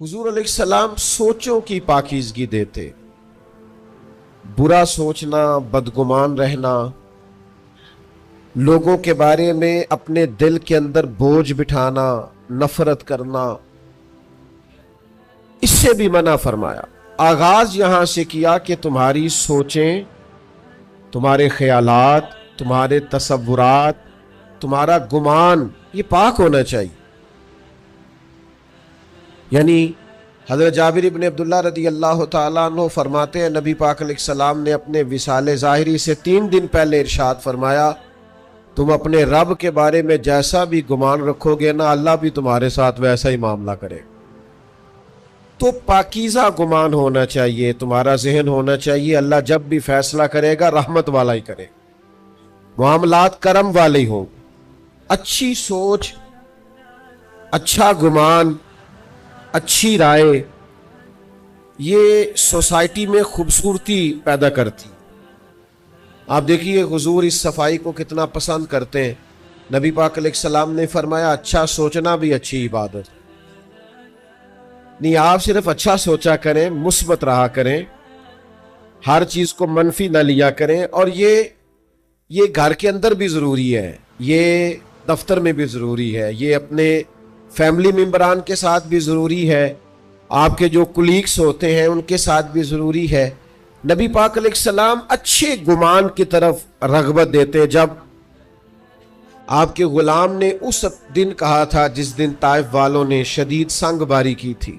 हुजूर अलैहिस्सलाम सोचों की पाकीज़गी देते। बुरा सोचना, बदगुमान रहना, लोगों के बारे में अपने दिल के अंदर बोझ बिठाना, नफरत करना, इससे भी मना फरमाया। आगाज यहां से किया कि तुम्हारी सोचें, तुम्हारे ख्यालात, तुम्हारे तसव्वुरात, तुम्हारा गुमान ये पाक होना चाहिए। यानी हज़रत जाबिर इब्न अब्दुल्लाह रदी अल्लाह ताला अन्हु फरमाते हैं, नबी पाक अलैहिस्सलाम ने अपने विसाले ज़ाहिरी से 3 दिन पहले इरशाद फरमाया, तुम अपने रब के बारे में जैसा भी गुमान रखोगे ना, अल्लाह भी तुम्हारे साथ वैसा ही मामला करे। तो पाकीज़ा गुमान होना चाहिए, तुम्हारा जहन होना चाहिए अल्लाह जब भी फैसला करेगा रहमत वाला ही करे, मामलात करम वाले ही हों। अच्छी सोच, अच्छा गुमान, अच्छी राय ये सोसाइटी में खूबसूरती पैदा करती। आप देखिए हुजूर इस सफाई को कितना पसंद करते हैं। नबी पाक अलैहिस्सलाम ने फरमाया, अच्छा सोचना भी अच्छी इबादत नहीं। आप सिर्फ अच्छा सोचा करें, मुस्बत रहा करें, हर चीज को मनफी न लिया करें। और ये घर के अंदर भी जरूरी है, ये दफ्तर में भी जरूरी है, ये अपने फैमिली मेंबरान के साथ भी ज़रूरी है, आपके जो कुलीग्स होते हैं उनके साथ भी ज़रूरी है। नबी पाक अलैहिस्सलाम अच्छे गुमान की तरफ रग़बत देते। जब आपके ग़ुलाम ने उस दिन कहा था जिस दिन ताइफ वालों ने शदीद संगबारी की थी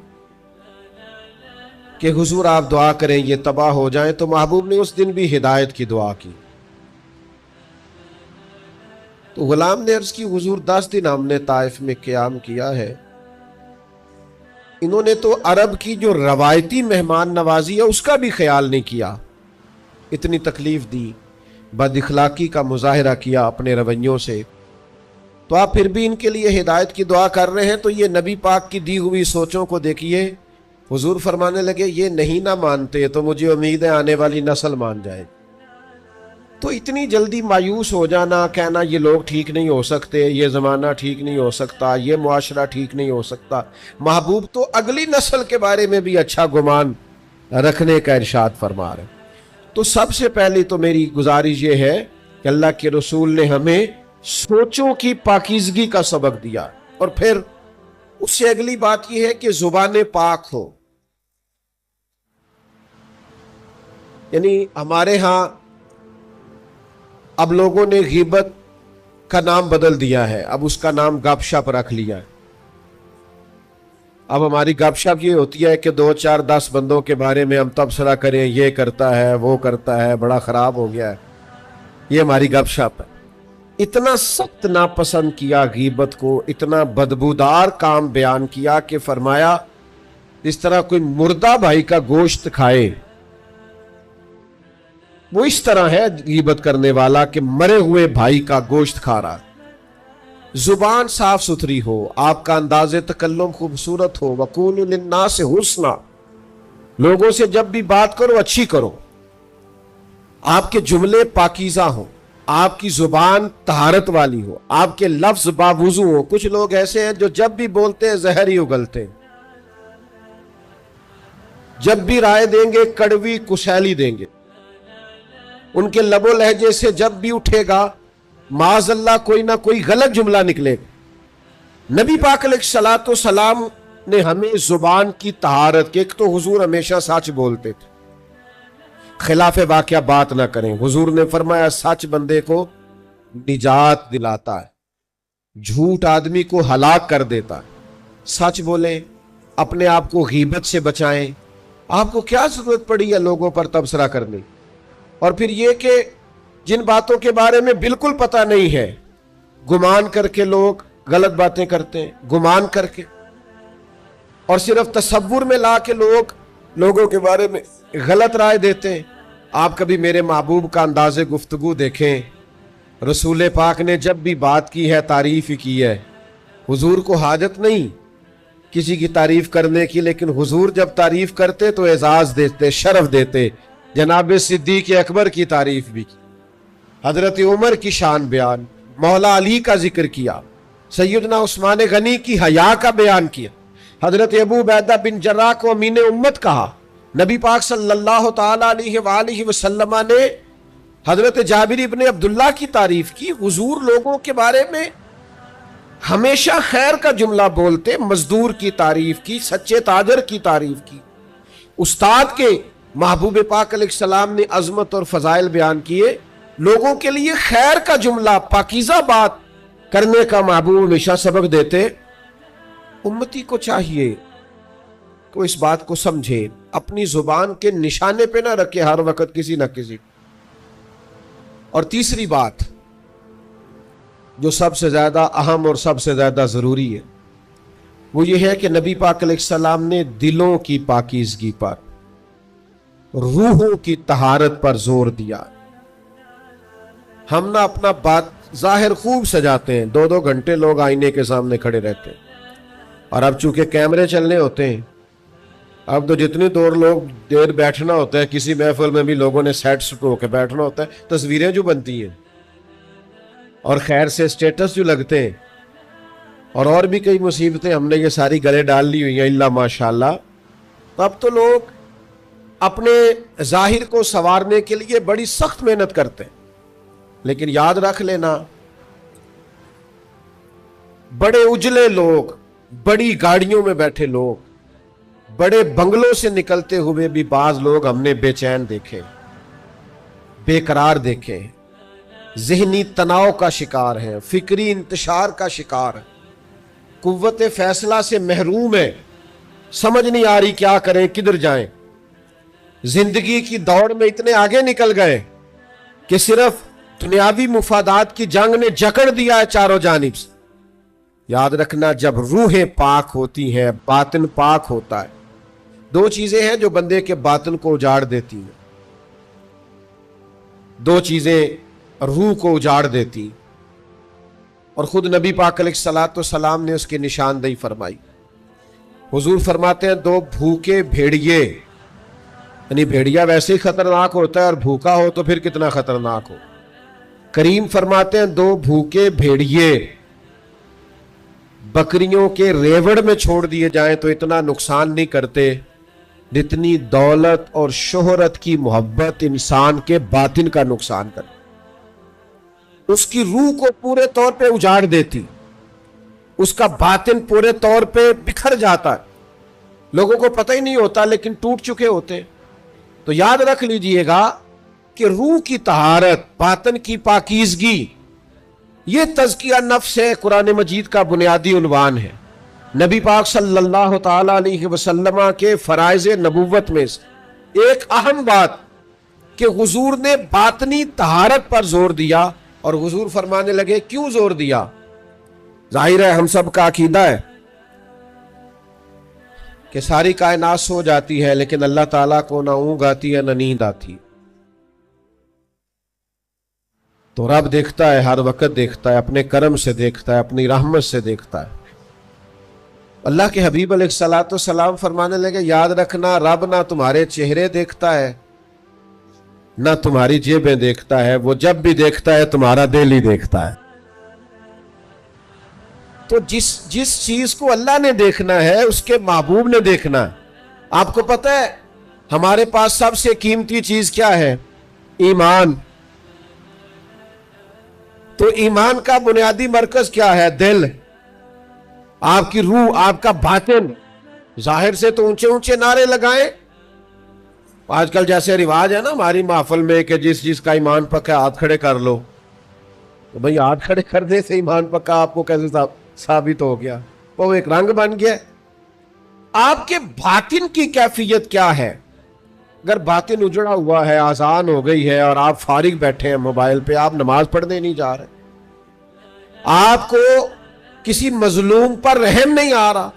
कि हुजूर आप दुआ करें ये तबाह हो जाएं, तो महबूब ने उस दिन भी हिदायत की दुआ की। तो गुलाम ने अर्ज की, हुजूर 10 दिन हमने ताइफ में क़याम किया है, इन्होंने तो अरब की जो रवायती मेहमान नवाजी है उसका भी ख्याल नहीं किया, इतनी तकलीफ दी, बदइखलाकी का मुजाहिरा किया अपने रवैयों से, तो आप फिर भी इनके लिए हिदायत की दुआ कर रहे हैं। तो ये नबी पाक की दी हुई सोचों को देखिए। हुजूर फरमाने लगे, ये नहीं ना मानते तो मुझे उम्मीद है आने वाली नस्ल मान जाए। तो इतनी जल्दी मायूस हो जाना, कहना ये लोग ठीक नहीं हो सकते, ये ज़माना ठीक नहीं हो सकता, ये मुआशरा ठीक नहीं हो सकता। महबूब तो अगली नस्ल के बारे में भी अच्छा गुमान रखने का इरशाद फरमा रहे। तो सबसे पहले तो मेरी गुजारिश ये है कि अल्लाह के रसूल ने हमें सोचों की पाकीज़गी का सबक दिया, और फिर उससे अगली बात यह है कि ज़ुबान पाक हो। यानी हमारे यहाँ अब लोगों ने गीबत का नाम बदल दिया है, अब उसका नाम गपशप रख लिया है। अब हमारी गपशप ये होती है कि 2 4 10 बंदों के बारे में हम तबसरा करें, ये करता है, वो करता है, बड़ा खराब हो गया है, ये हमारी गपशप है। इतना सख्त नापसंद किया गीबत को, इतना बदबूदार काम बयान किया कि फरमाया इस तरह कोई मुर्दा भाई का गोश्त खाए, वो इस तरह है गीबत करने वाला कि मरे हुए भाई का गोश्त खा रहा। जुबान साफ सुथरी हो, आपका अंदाज़े तकल्लुम खूबसूरत हो, वक़ूलू लिन्नास हुस्ना, लोगों से जब भी बात करो अच्छी करो, आपके जुमले पाकीज़ा हो, आपकी जुबान तहारत वाली हो, आपके लफ्ज बावुज़ू हो। कुछ लोग ऐसे हैं जो जब भी बोलते हैं जहर ही उगलते हैं, जब भी राय देंगे कड़वी कुशैली देंगे, उनके लबो लहजे से जब भी उठेगा माज़अल्लाह कोई ना कोई गलत जुमला निकलेगा। नबी पाक अलैहिस्सलातो सलाम ने हमें जुबान की तहारत के, एक तो हुजूर हमेशा सच बोलते थे, खिलाफ वाक़या बात ना करें। हुजूर ने फरमाया सच बंदे को निजात दिलाता है, झूठ आदमी को हलाक कर देता है। सच बोलें, अपने आप को गीबत से बचाएं। आपको क्या जरूरत पड़ी है लोगों पर तबसरा करने? और फिर ये कि जिन बातों के बारे में बिल्कुल पता नहीं है, गुमान करके लोग गलत बातें करते हैं, गुमान करके, और सिर्फ तसव्वुर में ला के लोग लोगों के बारे में गलत राय देते हैं। आप कभी मेरे महबूब का अंदाज़े गुफ्तगू देखें, रसूल पाक ने जब भी बात की है तारीफ ही की है। हुजूर को हाजत नहीं किसी की तारीफ करने की, लेकिन हुजूर जब तारीफ करते तो एजाज देते, शरफ देते। जनाब सिद्दीक़ अकबर की तारीफ भी की, हजरत उमर की शान बयान, मौला अली का जिक्र किया, सैयदना उस्मान गनी की हया का बयान किया। حضرت ابو عبیدہ بن جراح کو امین امت کہا. نبی پاک صلی اللہ تعالی علیہ وآلہ وسلم نے حضرت جابر ابن عبداللہ کی تعریف کی. حضور لوگوں کے بارے میں ہمیشہ خیر کا جملہ بولتے، مزدور کی تعریف کی، سچے تاجر کی تعریف کی. استاد کے محبوب پاک علیہ السلام نے عظمت اور فضائل بیان کیے. لوگوں کے لیے خیر کا جملہ، پاکیزہ بات کرنے کا محبوب ہمیشہ سبق دیتے. امتی کو چاہیے کہ اس بات کو سمجھے، اپنی زبان کے نشانے پہ نہ رکھے ہر وقت کسی نہ کسی. اور تیسری بات جو سب سے زیادہ اہم اور سب سے زیادہ ضروری ہے وہ یہ ہے کہ نبی پاک علیہ السلام نے دلوں کی پاکیزگی پر، روحوں کی طہارت پر زور دیا. ہم نہ اپنا بات ظاہر خوب سجاتے ہیں، 2 گھنٹے لوگ آئینے کے سامنے کھڑے رہتے ہیں. اور اب چونکہ کیمرے چلنے ہوتے ہیں، اب تو جتنی دیر بیٹھنا ہوتا ہے، کسی محفل میں بھی لوگوں نے سیٹ ہو کے بیٹھنا ہوتا ہے، تصویریں جو بنتی ہیں اور خیر سے سٹیٹس جو لگتے ہیں اور بھی کئی مصیبتیں ہم نے یہ ساری گلے ڈال لی ہوئی ہیں اللہ ماشاءاللہ. تو اب تو لوگ اپنے ظاہر کو سنوارنے کے لیے بڑی سخت محنت کرتے ہیں. لیکن یاد رکھ لینا، بڑے اجلے لوگ، بڑی گاڑیوں میں بیٹھے لوگ، بڑے بنگلوں سے نکلتے ہوئے بھی بعض لوگ ہم نے بے چین دیکھے، بے قرار دیکھے، ذہنی تناؤ کا شکار ہیں، فکری انتشار کا شکار ہیں، قوت فیصلہ سے محروم ہیں، سمجھ نہیں آ رہی کیا کریں، کدھر جائیں. زندگی کی دوڑ میں اتنے آگے نکل گئے کہ صرف دنیاوی مفادات کی جنگ نے جکڑ دیا ہے چاروں جانب سے. یاد رکھنا، جب روحیں پاک ہوتی ہیں، باطن پاک ہوتا ہے. 2 چیزیں ہیں جو بندے کے باطن کو اجاڑ دیتی ہیں، 2 چیزیں روح کو اجاڑ دیتی، اور خود نبی پاک علیہ الصلوۃ والسلام نے اس کی نشاندہی فرمائی. حضور فرماتے ہیں 2 بھوکے بھیڑیے، یعنی بھیڑیا ویسے ہی خطرناک ہوتا ہے اور بھوکا ہو تو پھر کتنا خطرناک ہو. کریم فرماتے ہیں 2 بھوکے بھیڑیے بکریوں کے ریوڑ میں چھوڑ دیے جائیں تو اتنا نقصان نہیں کرتے جتنی دولت اور شہرت کی محبت انسان کے باطن کا نقصان کرتی. اس کی روح کو پورے طور پہ اجاڑ دیتی، اس کا باطن پورے طور پہ بکھر جاتا ہے. لوگوں کو پتہ ہی نہیں ہوتا لیکن ٹوٹ چکے ہوتے. تو یاد رکھ لیجئے گا کہ روح کی طہارت، باطن کی پاکیزگی، یہ تزکیہ نفس ہے، قرآن مجید کا بنیادی عنوان ہے. نبی پاک صلی اللہ تعالی علیہ وسلم کے فرائض نبوت میں سے ایک اہم بات کہ حضور نے باطنی طہارت پر زور دیا. اور حضور فرمانے لگے کیوں زور دیا؟ ظاہر ہے ہم سب کا عقیدہ ہے کہ ساری کائنات سو جاتی ہے لیکن اللہ تعالیٰ کو نہ اونگ آتی ہے نہ نیند آتی. تو رب دیکھتا ہے، ہر وقت دیکھتا ہے، اپنے کرم سے دیکھتا ہے، اپنی رحمت سے دیکھتا ہے. اللہ کے حبیب علیہ الصلوۃ والسلام فرمانے لگے یاد رکھنا، رب نہ تمہارے چہرے دیکھتا ہے نہ تمہاری جیبیں دیکھتا ہے، وہ جب بھی دیکھتا ہے تمہارا دل ہی دیکھتا ہے. تو جس چیز کو اللہ نے دیکھنا ہے اس کے محبوب نے دیکھنا ہے. آپ کو پتہ ہے ہمارے پاس سب سے قیمتی چیز کیا ہے؟ ایمان. تو ایمان کا بنیادی مرکز کیا ہے؟ دل. آپ کی روح، آپ کا باطن. ظاہر سے تو اونچے اونچے نعرے لگائیں، آج کل جیسے رواج ہے نا ہماری محفل میں کہ جس کا ایمان پکا ہاتھ کھڑے کر لو. تو بھئی ہاتھ کھڑے کرنے سے ایمان پکا آپ کو کیسے ثابت ہو گیا؟ وہ ایک رنگ بن گیا. آپ کے باطن کی کیفیت کیا ہے؟ اگر باطن اجڑا ہوا ہے، آذان ہو گئی ہے اور آپ فارغ بیٹھے ہیں موبائل پہ، آپ نماز پڑھنے نہیں جا رہے، آپ کو کسی مظلوم پر رحم نہیں آ رہا،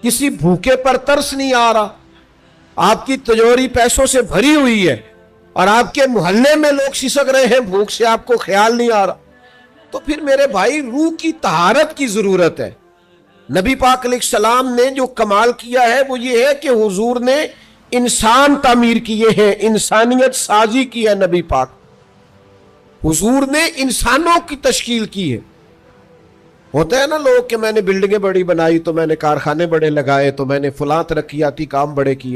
کسی بھوکے پر ترس نہیں آ رہا، آپ کی تجوری پیسوں سے بھری ہوئی ہے اور آپ کے محلے میں لوگ سسک رہے ہیں بھوک سے، آپ کو خیال نہیں آ رہا، تو پھر میرے بھائی روح کی طہارت کی ضرورت ہے. نبی پاک علیہ السلام نے جو کمال کیا ہے وہ یہ ہے کہ حضور نے انسان تعمیر کیے ہیں، انسانیت سازی کی ہے. نبی پاک حضور نے انسانوں کی تشکیل کی ہے. ہوتا ہے نا لوگ کہ میں نے بلڈنگیں بڑی بنائی تو میں نے کارخانے بڑے لگائے تو میں نے فلاں ترقیاتی کام بڑے کیے.